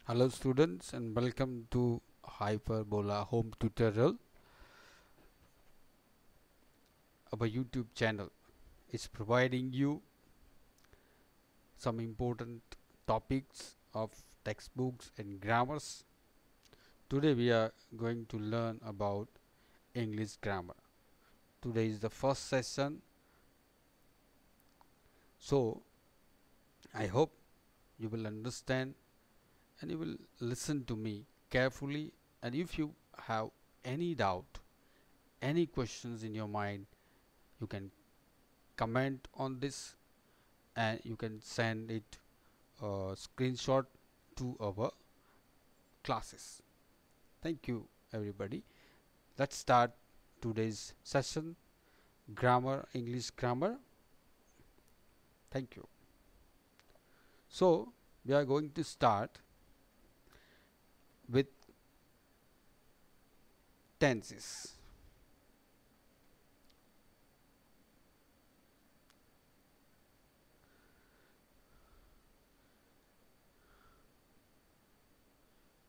Hello students and welcome to Hyperbola Home Tutorial. Our YouTube channel is providing you some important topics of textbooks and grammars. Today we are going to learn about English grammar. Today is the first session, so I hope you will understand and you will listen to me carefully, and if you have any doubt, any questions in your mind, you can comment on this and you can send it screenshot to our classes. Thank you everybody. Let's start today's session, grammar, English grammar. Thank you. So we are going to start with tenses.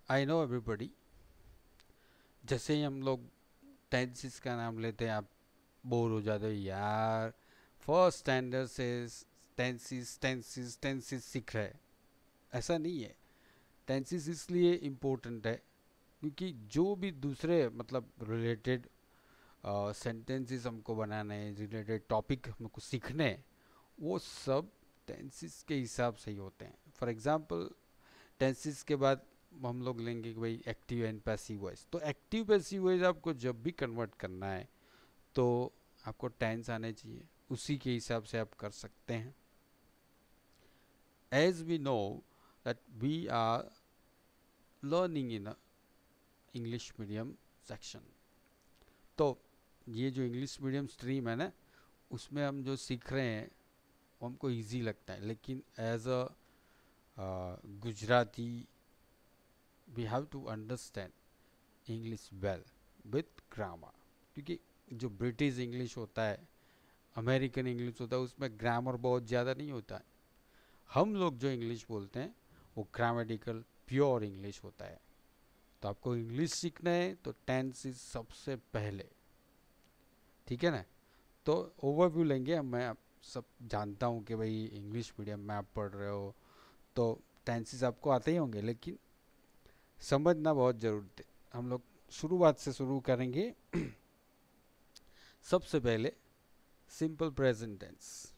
I know everybody, जैसे ही हम लोग tenses का नाम लेते हैं आप bore हो जाते हो यार, फर्स्ट स्टैंडर्ड से टेंसेस टेंसेस टेंसेस सीख रहे हैं। ऐसा नहीं है। टेंसेस इसलिए इम्पोर्टेंट है क्योंकि जो भी दूसरे मतलब रिलेटेड सेंटेंसेस हमको बनाने हैं, रिलेटेड टॉपिक हमको सीखने हैं, वो सब टेंसेस के हिसाब से ही होते हैं। फॉर एग्जांपल टेंसेस के बाद हम लोग लेंगे कि भाई एक्टिव एंड पैसिव वॉइस। तो एक्टिव पैसिव वॉइस आपको जब भी कन्वर्ट करना है तो आपको टेंस आने चाहिए, उसी के हिसाब से आप कर सकते हैं। As we know that we are learning in English medium section, तो ये जो इंग्लिश मीडियम स्ट्रीम है ना, उसमें हम जो सीख रहे हैं वो हमको इजी लगता है, लेकिन as a Gujarati we have to understand English well with grammar. क्योंकि जो ब्रिटिश इंग्लिश होता है, अमेरिकन इंग्लिश होता है, उसमें ग्रामर बहुत ज़्यादा नहीं होता है। हम लोग जो इंग्लिश बोलते हैं वो ग्रामेटिकल प्योर इंग्लिश होता है। तो आपको इंग्लिश सीखना है तो टेंस इज सबसे पहले, ठीक है ना। तो ओवरव्यू लेंगे। मैं आप सब जानता हूँ कि भाई इंग्लिश मीडियम में आप पढ़ रहे हो तो टेंसेस आपको आते ही होंगे, लेकिन समझना बहुत ज़रूरी है। हम लोग शुरुआत से शुरू करेंगे। सबसे पहले simple present tense.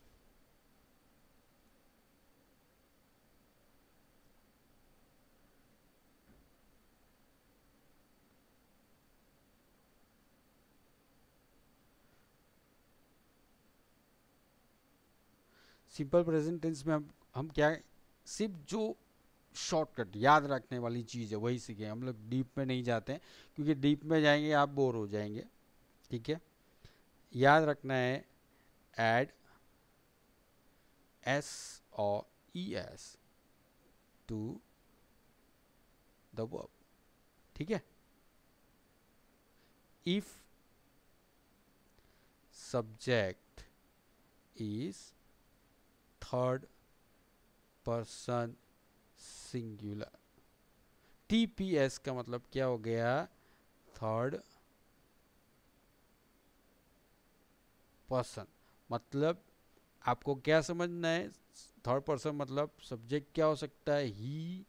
Simple present tense में हम क्या है, सिर्फ जो शॉर्टकट याद रखने वाली चीज़ है वही सीखें। हम लोग डीप में नहीं जाते हैं क्योंकि डीप में जाएंगे आप बोर हो जाएंगे, ठीक है। याद रखना है एड एस और E S to the verb, ठीक है। If subject is third person singular. TPS का मतलब क्या हो गया, थर्ड पर्सन। मतलब आपको क्या समझना है, थर्ड पर्सन मतलब सब्जेक्ट क्या हो सकता है, ही,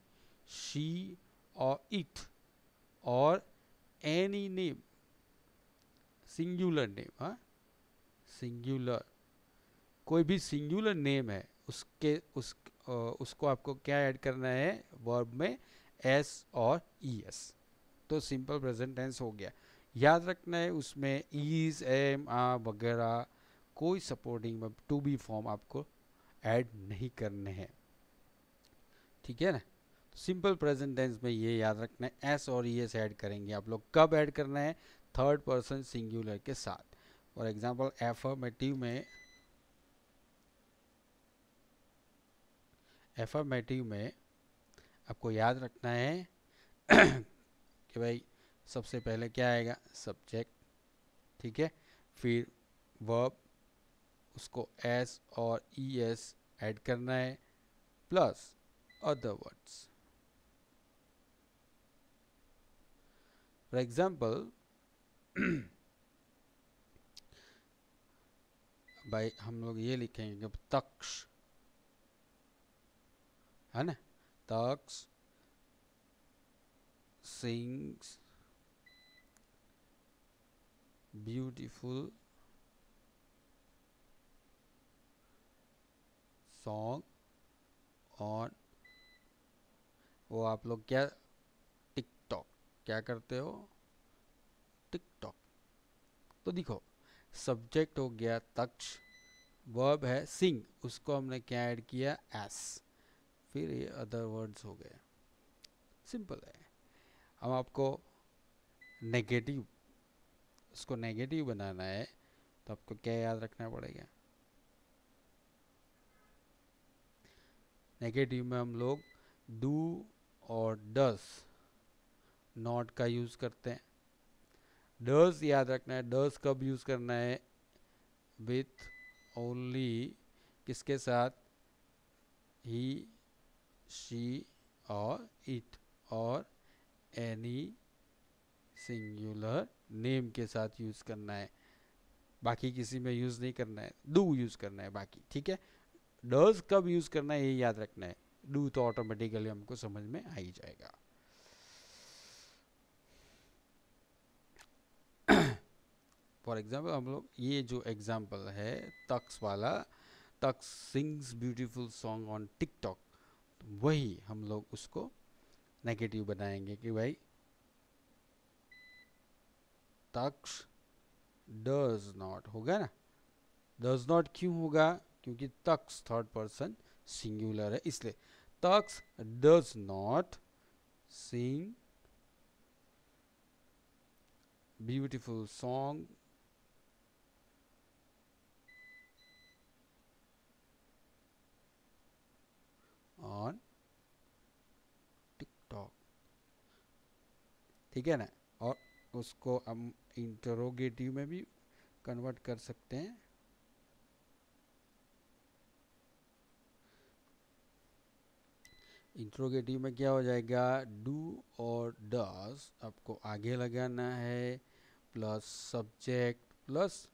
शी और इट, और एनी नेम, सिंगुलर नेम। हाँ, सिंगुलर कोई भी सिंगुलर नेम है उसको आपको क्या ऐड करना है वर्ब में, एस और ई एस। तो सिंपल प्रेजेंट टेंस हो गया। याद रखना है उसमें इज, एम, आ वगैरह कोई सपोर्टिंग में टू बी फॉर्म आपको ऐड नहीं करने हैं, ठीक है ना। तो सिंपल प्रेजेंट टेंस में ये याद रखना है, एस और ई एस ऐड करेंगे आप लोग। कब ऐड करना है, थर्ड पर्सन सिंगुलर के साथ। फॉर एग्जाम्पल एफर्मेटिव में आपको याद रखना है कि भाई सबसे पहले क्या आएगा, सब्जेक्ट, ठीक है। फिर वर्ब, उसको एस और ई एस ऐड करना है, plus other words. For example भाई हम लोग ये लिखेंगे कि तक्ष, है ना, Taksha sings beautiful song on, वो आप लोग क्या, टिकटॉक, क्या करते हो, टिकटॉक। तो देखो सब्जेक्ट हो गया तक्ष, वर्ब है सिंग, उसको हमने क्या ऐड किया, एस, फिर ये अदर वर्ड्स हो गए, सिंपल है। अब आपको नेगेटिव, उसको नेगेटिव बनाना है तो आपको क्या याद रखना पड़ेगा, नेगेटिव में हम लोग डू और डस, नॉट का यूज करते हैं। डस याद रखना है, डस कब यूज करना है, विथ ओनली, किसके साथ, ही, शी और इट, और एनी सिंगुलर नेम के साथ यूज करना है, बाकी किसी में यूज नहीं करना है, डू यूज करना है बाकी, ठीक है। डज कब यूज करना है ये याद रखना है, डू तो ऑटोमेटिकली हमको समझ में आ ही जाएगा। फॉर एग्जाम्पल हम लोग ये जो एग्जाम्पल है तक्स वाला, Tux sings beautiful song on TikTok, वही हम लोग उसको नेगेटिव बनाएंगे कि भाई तक्स डज नॉट, होगा ना, डज नॉट क्यों होगा, क्योंकि तक्स थर्ड पर्सन सिंगुलर है, इसलिए Tux does not sing beautiful song on TikTok, ठीक है ना। और उसको हम इंटरोगेटिव में भी कन्वर्ट कर सकते हैं, इंट्रोगेटिव में क्या हो जाएगा, डू और डस आपको आगे लगाना है, plus subject plus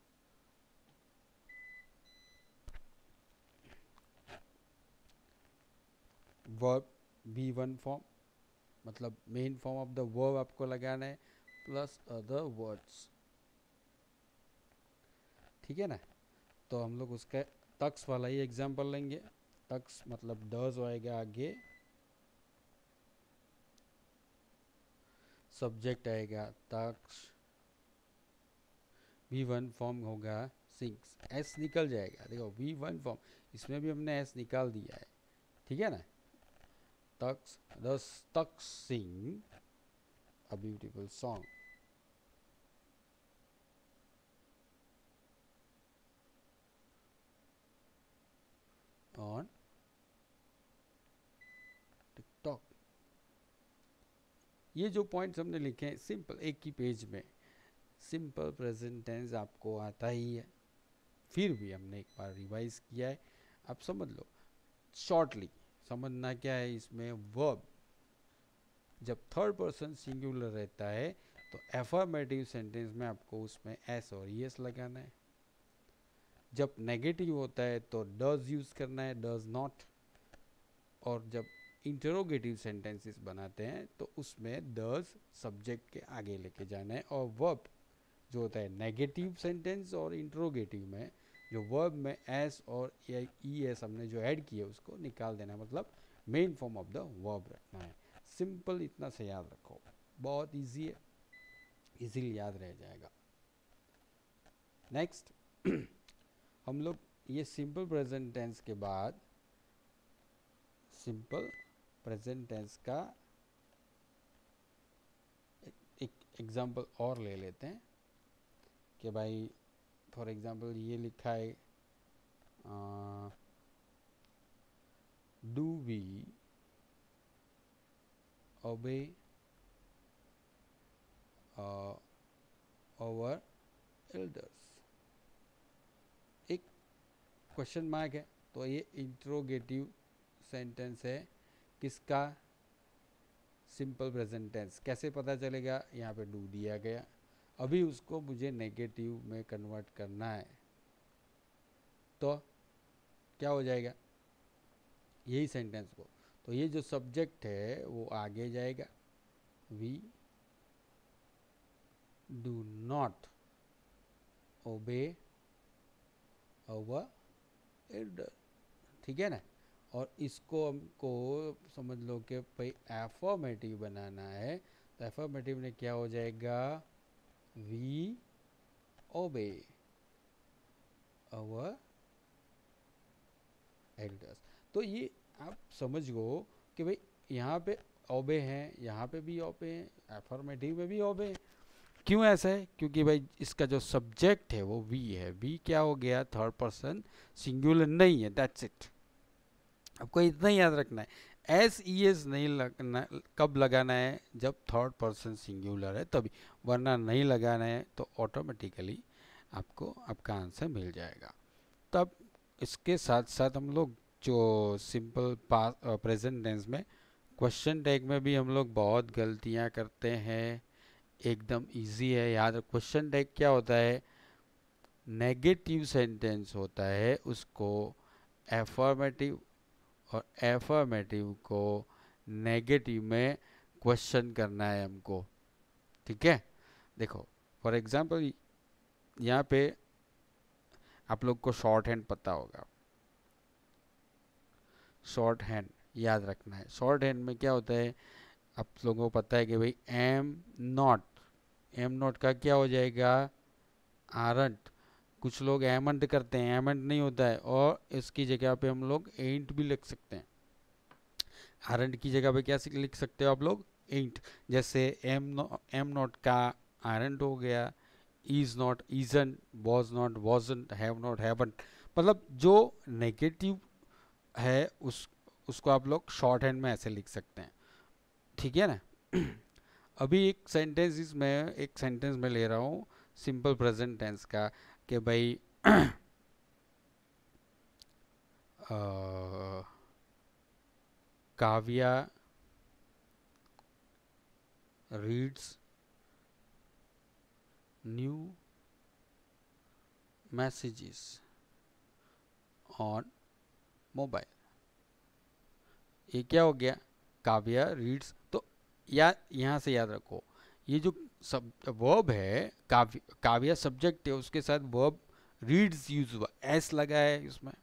verb, V1 form, मतलब main form of the verb आपको लगाना है, प्लस अदर वर्ड्स, ठीक है ना। तो हम लोग उसका तक्स वाला ही एग्जांपल लेंगे, तक्स मतलब डज आएगा आगे, सब्जेक्ट आएगा तक्स, V1 फॉर्म होगा सिंग्स, एस निकल जाएगा, देखो V1 फॉर्म, इसमें भी हमने एस निकाल दिया है, ठीक है ना। तक्स दस, Tux sing a beautiful song on TikTok. ये जो पॉइंट्स हमने लिखे हैं सिंपल, एक ही पेज में, सिंपल प्रेजेंट टेंस आपको आता ही है, फिर भी हमने एक बार रिवाइज किया है, आप समझ लो शॉर्टली। समझना क्या है इसमें, वर्ब जब थर्ड पर्सन सिंगुलर रहता है तो एफर्मेटिव सेंटेंस में आपको उसमें एस और एस लगाना है, जब नेगेटिव होता है तो डज यूज करना है, डज नॉट, और जब इंटरोगेटिव सेंटेंसेस बनाते हैं तो उसमें डज सब्जेक्ट के आगे लेके जाना है, और वर्ब जो होता है नेगेटिव सेंटेंस और इंटरोगेटिव में, जो वर्ब में एस और ई एस हमने जो ऐड किया उसको निकाल देना है, मतलब main form of the verb रखना है। सिंपल इतना से याद रखो, बहुत इजी है, इजीली याद रह जाएगा। नेक्स्ट हम लोग ये सिंपल प्रेजेंट टेंस के बाद सिंपल प्रेजेंट टेंस का एक एग्जांपल और ले लेते हैं कि भाई फॉर एग्जांपल ये लिखा है डू वी ओबे आवर एल्डर्स, एक क्वेश्चन मार्क है, तो ये इंट्रोगेटिव सेंटेंस है, किसका, सिंपल प्रेजेंट टेंस कैसे पता चलेगा, यहाँ पे डू दिया गया, अभी उसको मुझे नेगेटिव में कन्वर्ट करना है, तो क्या हो जाएगा, यही सेंटेंस को, तो ये जो सब्जेक्ट है वो आगे जाएगा, we do not obey our Elder, ठीक है ना। और इसको हमको समझ लो कि भाई एफर्मेटिव बनाना है, तो एफर्मेटिव में क्या हो जाएगा, वी ओबे अवर एल्डर्स। तो ये आप समझ गो कि भाई यहाँ पे ओबे हैं, यहाँ पे भी ओबे हैं, एफर्मेटिव में भी ओबे हैं। क्यों ऐसा है, क्योंकि भाई इसका जो सब्जेक्ट है वो वी है, वी क्या हो गया, थर्ड पर्सन सिंगुलर नहीं है, दैट्स इट। आपको इतना ही याद रखना है, एस ई एस नहीं लगना, कब लगाना है, जब थर्ड पर्सन सिंगुलर है तभी, वरना नहीं लगाना है तो ऑटोमेटिकली आपको आपका आंसर मिल जाएगा। तब इसके साथ साथ हम लोग जो सिंपल पास प्रेजेंट टेंस में क्वेश्चन टैग में भी हम लोग बहुत गलतियां करते हैं, एकदम इजी है याद। क्वेश्चन टैग क्या होता है, नेगेटिव सेंटेंस होता है, उसको एफर्मेटिव और एफर्मेटिव को नेगेटिव में क्वेश्चन करना है हमको, ठीक है। देखो फॉर एग्जांपल यहाँ पे आप लोग को शॉर्ट हैंड पता होगा, शॉर्ट हैंड याद रखना है। शॉर्ट हैंड में क्या होता है, आप लोगों को पता है कि भाई एम नॉट, एम नॉट का क्या हो जाएगा, आरंट। कुछ लोग एमंट करते हैं, एमंट नहीं होता है, और इसकी जगह पे हम लोग एंट भी लिख सकते हैं। आरंट की जगह पे क्या लिख सकते हो आप लोग, एंट। जैसे एम नॉट का आरंट हो गया, is not isn't, was not wasn't, have not haven't. मतलब जो नेगेटिव है उसको आप लोग शॉर्ट हैंड में ऐसे लिख सकते हैं, ठीक है ना। अभी एक सेंटेंस में ले रहा हूँ सिंपल प्रेजेंट टेंस का, कि भाई Kavya reads new messages on mobile. ये क्या हो गया, काव्या रीड्स। तो यहाँ से याद रखो, ये जो सब वर्ब है, काव्या सब्जेक्ट है, उसके साथ वर्ब रीड्स यूज हुआ, एस लगा है इसमें,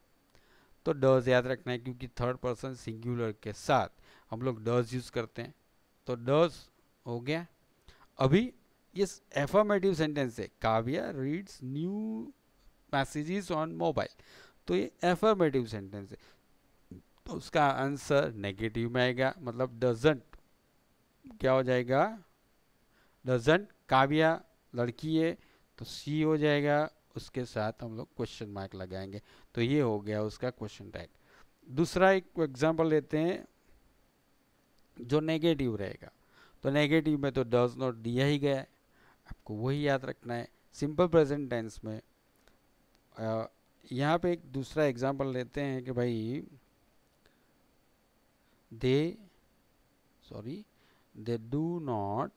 तो डज याद रखना है, क्योंकि थर्ड पर्सन सिंगुलर के साथ हम लोग डज यूज करते हैं, तो डज हो गया। अभी ये एफर्मेटिव सेंटेंस है, Kavya reads new messages on mobile, तो ये एफर्मेटिव सेंटेंस है, तो उसका आंसर नेगेटिव में आएगा, मतलब डजंट क्या हो जाएगा, डजंट। काव्या लड़की है तो सी हो जाएगा, उसके साथ हम लोग क्वेश्चन मार्क लगाएंगे, तो ये हो गया उसका क्वेश्चन टैग। दूसरा एक एग्जांपल लेते हैं जो नेगेटिव रहेगा, तो नेगेटिव में तो डज नॉट दिया ही गया है, आपको वही याद रखना है। सिंपल प्रेजेंट टेंस में यहाँ पे एक दूसरा एग्जांपल लेते हैं कि भाई they do not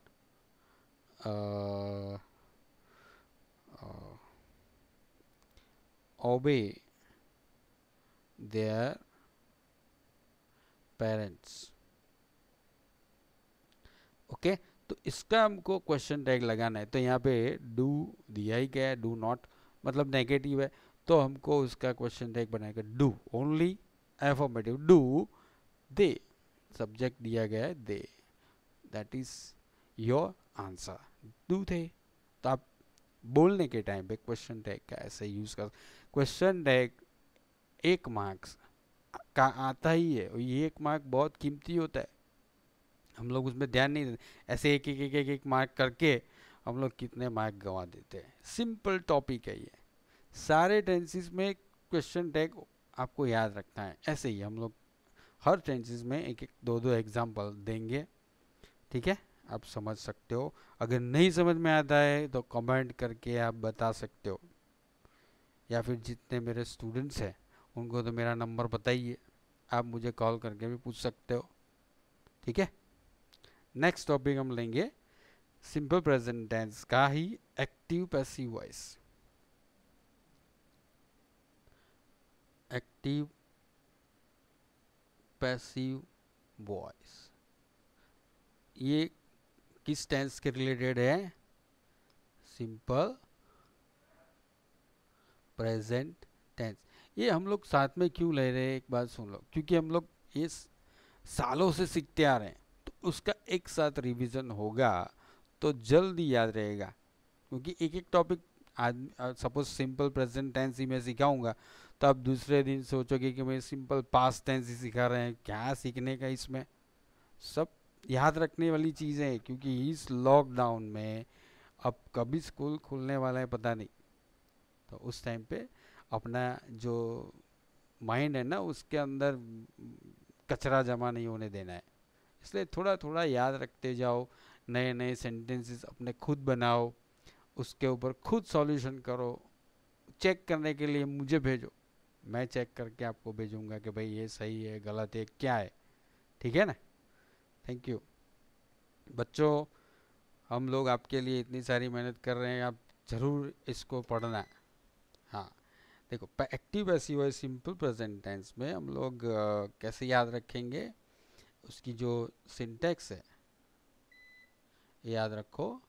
obey their parents, okay. तो इसका हमको क्वेश्चन टैग लगाना है, तो यहाँ पे डू दिया ही गया है, डू नॉट मतलब नेगेटिव है, तो हमको उसका क्वेश्चन टैग बनाएगा do only, affirmative do they, subject दिया गया है they, that is your answer, do they. तो आप बोलने के टाइम पे क्वेश्चन टैग का ऐसे यूज कर, क्वेश्चन टैग 1 मार्क्स का आता ही है, और ये 1 मार्क बहुत कीमती होता है, हम लोग उसमें ध्यान नहीं देते, ऐसे एक मार्क करके हम लोग कितने मार्क गंवा देते हैं। सिंपल टॉपिक है ये, सारे टेंसेस में क्वेश्चन टैग आपको याद रखना है। ऐसे ही हम लोग हर टेंसेस में एक एक दो दो एग्जाम्पल देंगे, ठीक है, आप समझ सकते हो। अगर नहीं समझ में आता है तो कमेंट करके आप बता सकते हो, या फिर जितने मेरे स्टूडेंट्स हैं उनको तो मेरा नंबर पता ही है, आप मुझे कॉल करके भी पूछ सकते हो, ठीक है। नेक्स्ट टॉपिक हम लेंगे सिंपल प्रेजेंट टेंस का ही active passive voice. Active passive voice ये किस टेंस के रिलेटेड है? Simple present tense. ये हम लोग साथ में क्यों ले रहे हैं, एक बात सुन लो, क्योंकि हम लोग ये सालों से सीखते आ रहे हैं, तो उसका एक साथ रिवीजन होगा तो जल्दी याद रहेगा। क्योंकि एक एक टॉपिक आज सपोज सिंपल प्रेजेंट टेंस ही मैं सिखाऊंगा तो आप दूसरे दिन सोचोगे कि मैं सिंपल पास्ट टेंस ही सिखा रहे हैं, क्या सीखने का इसमें। सब याद रखने वाली चीज़ें हैं, क्योंकि इस लॉकडाउन में अब कभी स्कूल खुलने वाला है पता नहीं, तो उस टाइम पे अपना जो माइंड है ना उसके अंदर कचरा जमा नहीं होने देना है। इसलिए थोड़ा थोड़ा याद रखते जाओ, नए नए सेंटेंसेस अपने खुद बनाओ, उसके ऊपर खुद सॉल्यूशन करो। चेक करने के लिए मुझे भेजो, मैं चेक करके आपको भेजूंगा कि भाई ये सही है गलत है क्या है। ठीक है ना? थैंक यू बच्चों, हम लोग आपके लिए इतनी सारी मेहनत कर रहे हैं, आप ज़रूर इसको पढ़ना। हाँ देखो, active passive voice simple present tense में हम लोग कैसे याद रखेंगे, उसकी जो सिंटैक्स है याद रखो।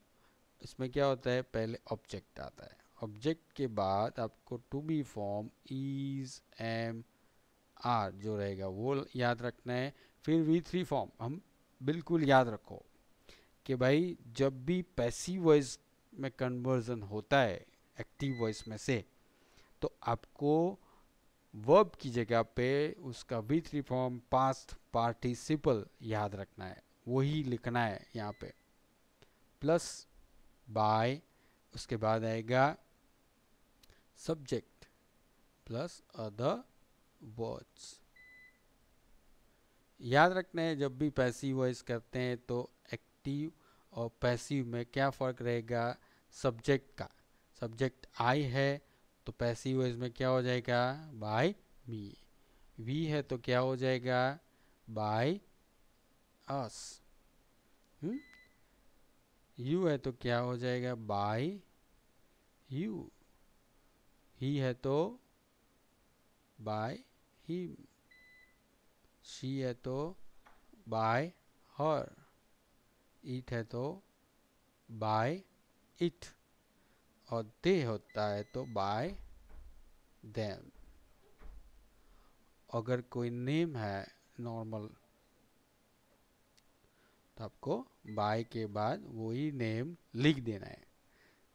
इसमें क्या होता है, पहले ऑब्जेक्ट आता है, ऑब्जेक्ट के बाद आपको to be form is am are जो रहेगा वो याद रखना है। फिर वी थ्री फॉर्म हम बिल्कुल याद रखो कि भाई जब भी पैसिव वॉइस में कन्वर्जन होता है एक्टिव वॉइस में से, तो आपको वर्ब की जगह पे उसका we three form past participle याद रखना है, वही लिखना है यहाँ पे, प्लस बाय, उसके बाद आएगा सब्जेक्ट प्लस अदर वर्ड्स। याद रखना है जब भी पैसिव वॉइस करते हैं तो एक्टिव और पैसिव में क्या फ़र्क रहेगा, सब्जेक्ट का। सब्जेक्ट आई है तो पैसिव वॉइस में क्या हो जाएगा, बाय मी। वी है तो क्या हो जाएगा, बाय अस। यू है तो क्या हो जाएगा, बाय यू। ही है तो बाय हिम। शी है तो बाय हर। ईट है तो बाय इट। और दे होता है तो बाय देम। अगर कोई नेम है नॉर्मल तो आपको बाय के बाद वही नेम लिख देना है।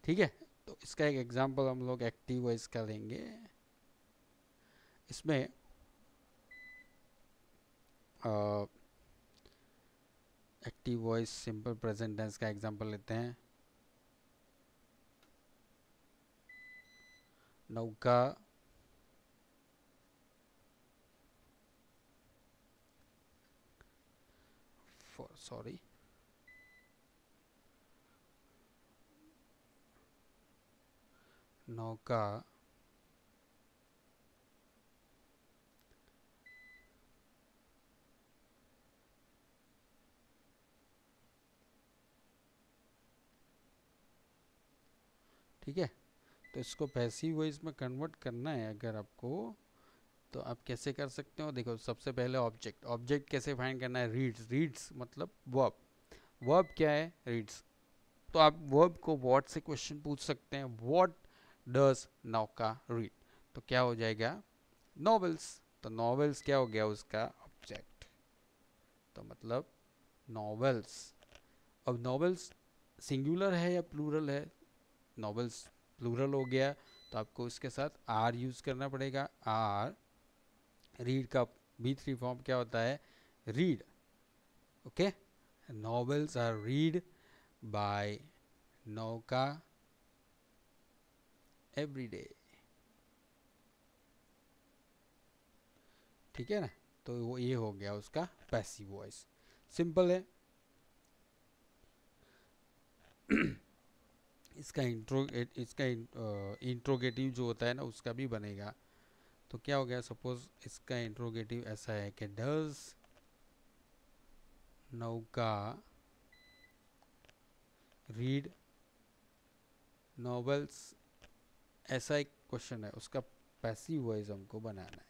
ठीक है, तो इसका एक एग्जांपल हम लोग एक्टिव वॉइस का लेंगे। इसमें active voice simple present tense का एग्जांपल लेते हैं। नौका, सॉरी, नौका ठीक है, तो इसको पैसिव वॉइस में कन्वर्ट करना है अगर आपको, तो आप कैसे कर सकते हो। देखो सबसे पहले ऑब्जेक्ट, ऑब्जेक्ट कैसे फाइंड करना है, रीड्स। रीड्स मतलब वर्ब, वर्ब क्या है, रीड्स। तो आप वर्ब को व्हाट से क्वेश्चन पूछ सकते हैं, व्हाट डज नौका रीड, तो क्या हो जाएगा, नॉवेल्स। तो नॉवेल्स क्या हो गया उसका ऑब्जेक्ट, तो मतलब नॉवेल्स। अब नॉवेल्स सिंगुलर है या प्लूरल है, नॉवेल्स प्लूरल हो गया तो आपको इसके साथ आर यूज़ करना पड़ेगा। आर, रीड का बी थ्री फॉर्म क्या होता है, read. Okay, novels are read by Nauka every day. ठीक है ना, तो वो ये हो गया उसका पैसिव वॉइस, सिंपल है। इसका इंट्रोगेटिव जो होता है ना उसका भी बनेगा। तो क्या हो गया, सपोज इसका इंट्रोगेटिव ऐसा है कि डज नौका रीड नॉवेल्स, ऐसा एक क्वेश्चन है, उसका पैसिव वॉइस हमको बनाना है।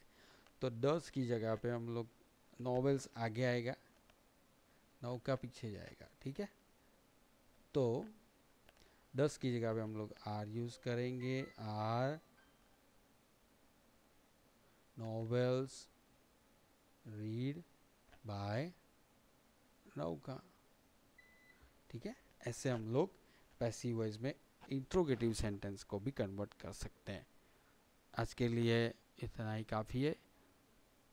तो डज की जगह पे हम लोग नॉवेल्स आगे आएगा, नाउ का पीछे जाएगा, ठीक है। तो डज की जगह पे हम लोग आर यूज करेंगे, आर नॉवेल्स रीड बाय नौका, ठीक है। ऐसे हम लोग पैसिव वॉइस में इंट्रोगेटिव सेंटेंस को भी कन्वर्ट कर सकते हैं। आज के लिए इतना ही काफ़ी है।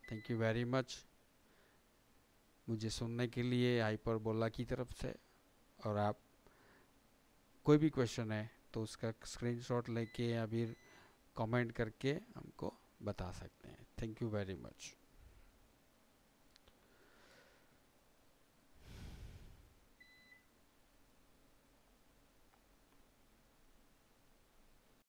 थैंक यू वेरी मच मुझे सुनने के लिए हाइपरबोला की तरफ से। और आप कोई भी क्वेश्चन है तो उसका स्क्रीनशॉट लेके या फिर कमेंट करके हमको बता सकते हैं। Thank you very much.